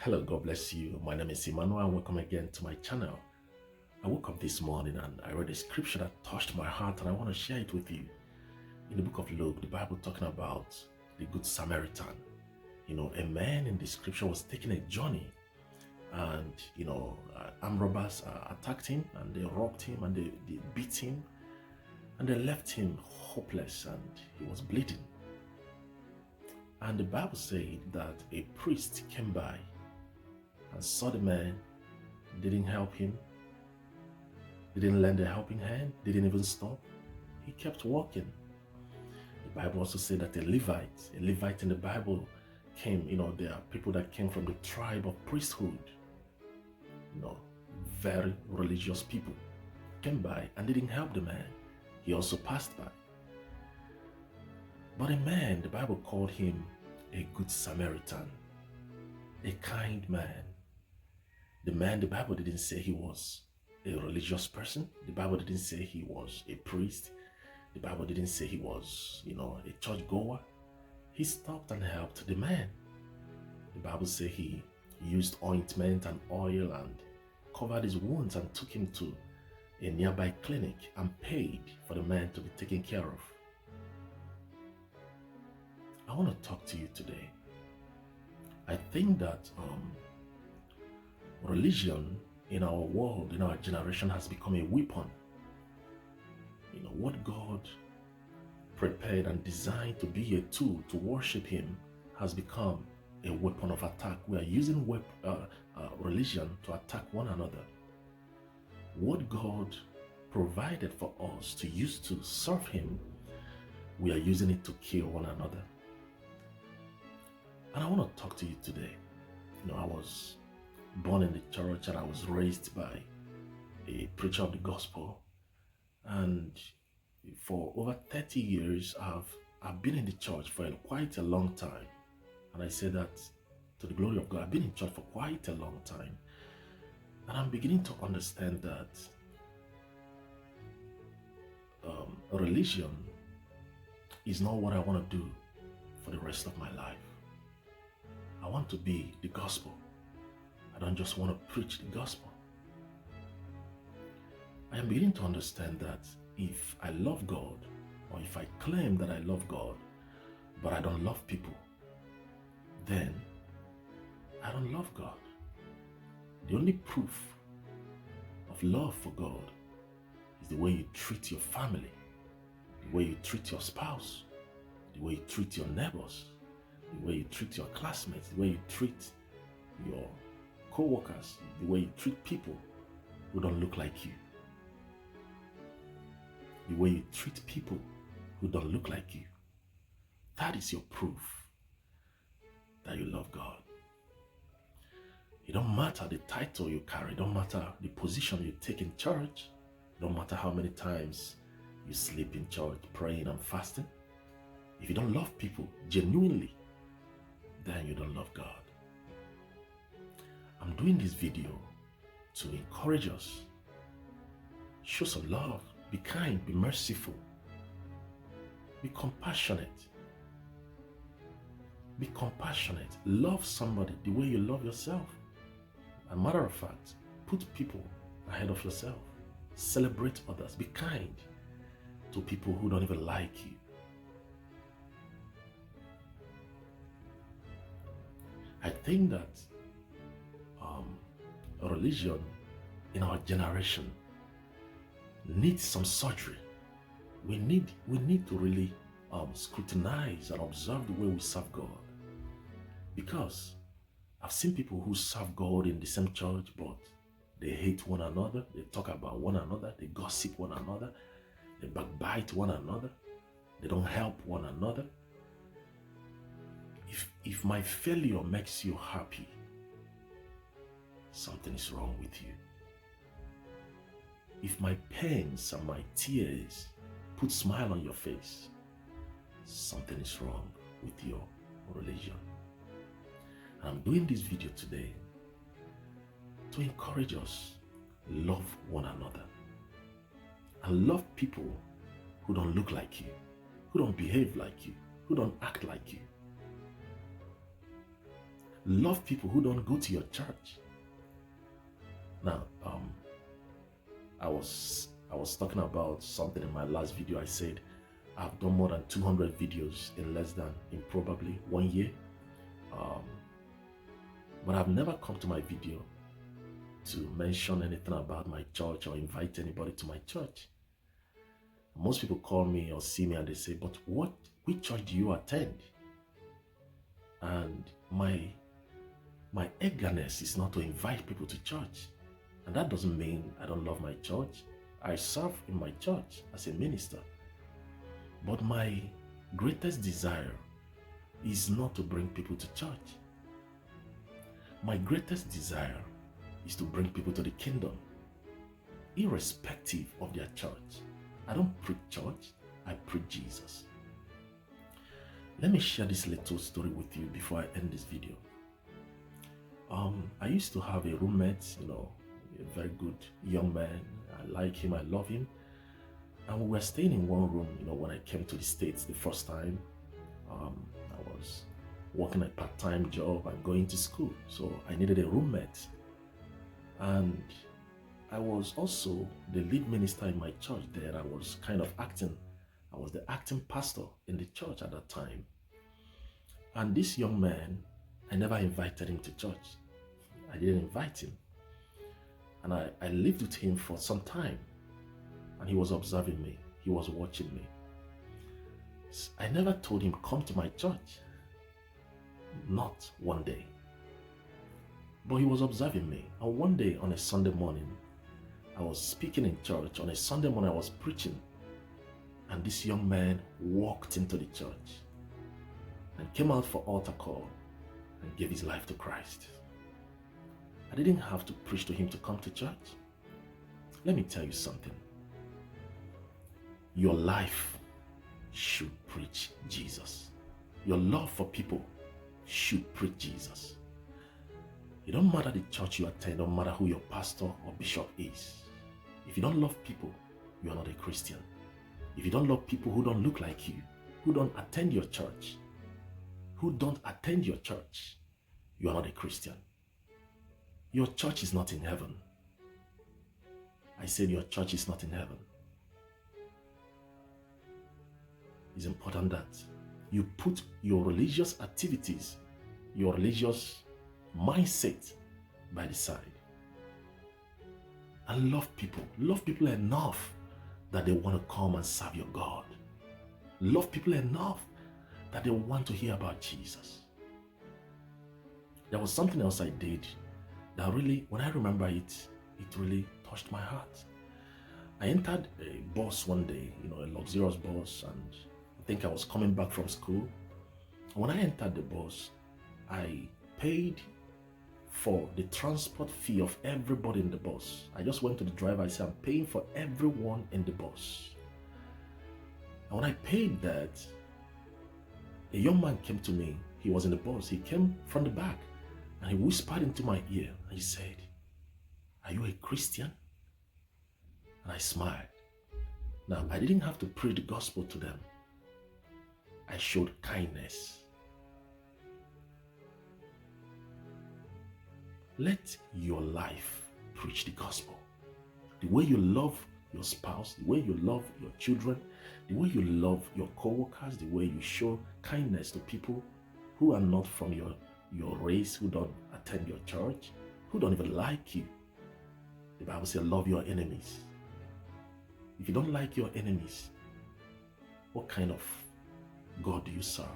Hello, God bless you. My name is Emmanuel and welcome again to my channel. I woke up this morning and I read a scripture that touched my heart and I want to share it with you. In the book of Luke, the Bible talking about the Good Samaritan. A man in the scripture was taking a journey and, armed robbers attacked him and they robbed him and they beat him and they left him hopeless and he was bleeding. And the Bible said that a priest came by and saw the man, didn't help him, didn't lend a helping hand, didn't even stop. He kept walking. The Bible also said that a Levite in the Bible came, there are people that came from the tribe of priesthood, very religious people, came by and didn't help the man. He also passed by. But a man, the Bible called him a good Samaritan, a kind man. The man, the Bible didn't say he was a religious person. The Bible didn't say he was a priest. The Bible didn't say he was, a church goer. He stopped and helped the man. The Bible says he used ointment and oil and covered his wounds and took him to a nearby clinic and paid for the man to be taken care of. I want to talk to you today. I think that religion in our world, in our generation, has become a weapon. What God prepared and designed to be a tool to worship Him has become a weapon of attack. We are using religion to attack one another. What God provided for us to use to serve Him, we are using it to kill one another. And I want to talk to you today. I was born in the church and I was raised by a preacher of the gospel. And for over 30 years, I've been in the church for quite a long time. And I say that to the glory of God. I've been in church for quite a long time. And I'm beginning to understand that religion is not what I want to do for the rest of my life. I want to be the gospel. I don't just want to preach the gospel. I am beginning to understand that if I love God, or if I claim that I love God, but I don't love people, then I don't love God. The only proof of love for God is the way you treat your family, the way you treat your spouse, the way you treat your neighbors, the way you treat your classmates, the way you treat your co-workers, the way you treat people who don't look like you, the way you treat people who don't look like you. That is your proof that you love God. It don't matter the title you carry, it don't matter the position you take in church, it don't matter how many times you sleep in church praying and fasting. If you don't love people genuinely, then you don't love God. I'm doing this video to encourage us. Show some love, be kind, be merciful, be compassionate. Be compassionate. Love somebody the way you love yourself. As a matter of fact, put people ahead of yourself. Celebrate others. Be kind to people who don't even like you. I think that religion in our generation needs some surgery. We need to really scrutinize and observe the way we serve God. Because I've seen people who serve God in the same church, but they hate one another, they talk about one another, they gossip one another, they backbite one another, they don't help one another. If my failure makes you happy, something is wrong with you. If my pains and my tears put a smile on your face, something is wrong with your religion. And I'm doing this video today to encourage us, love one another. And love people who don't look like you, who don't behave like you, who don't act like you. Love people who don't go to your church. Now, I was talking about something in my last video. I said I've done more than 200 videos in probably 1 year. But I've never come to my video to mention anything about my church or invite anybody to my church. Most people call me or see me and they say, but which church do you attend? And my eagerness is not to invite people to church. And that doesn't mean I don't love my church. I serve in my church as a minister. But my greatest desire is not to bring people to church. My greatest desire is to bring people to the kingdom, irrespective of their church. I don't preach church, I preach Jesus. Let me share this little story with you before I end this video. I used to have a roommate, a very good young man. I like him, I love him. And we were staying in one room, when I came to the States the first time. I was working a part-time job and going to school, so I needed a roommate. And I was also the lead minister in my church there. I was I was the acting pastor in the church at that time. And this young man, I never invited him to church. I didn't invite him. And I lived with him for some time. And he was observing me. He was watching me. I never told him, come to my church. Not one day. But he was observing me. And one day on a Sunday morning, I was speaking in church. On a Sunday morning, I was preaching. And this young man walked into the church and came out for altar call and gave his life to Christ. I didn't have to preach to him to come to church. Let me tell you something. Your life should preach Jesus. Your love for people should preach Jesus. It don't matter the church you attend, don't matter who your pastor or bishop is. If you don't love people, you are not a Christian. If you don't love people who don't look like you, who don't attend your church, you are not a Christian. Your church is not in heaven. I said your church is not in heaven. It's important that you put your religious activities, your religious mindset by the side. And love people. Love people enough that they want to come and serve your God. Love people enough that they want to hear about Jesus. There was something else I did that really, when I remember it, it really touched my heart. I entered a bus one day, a luxurious bus, and I think I was coming back from school. When I entered the bus, I paid for the transport fee of everybody in the bus. I just went to the driver, I said, I'm paying for everyone in the bus. And when I paid that, a young man came to me. He was in the bus. He came from the back and he whispered into my ear and he said, are you a Christian? And I smiled. Now, I didn't have to preach the gospel to them. I showed kindness. Let your life preach the gospel. The way you love your spouse, the way you love your children, the way you love your co-workers, the way you show kindness to people who are not from your race, who don't attend your church, who don't even like you. The Bible says, love your enemies. If you don't like your enemies, what kind of God do you serve?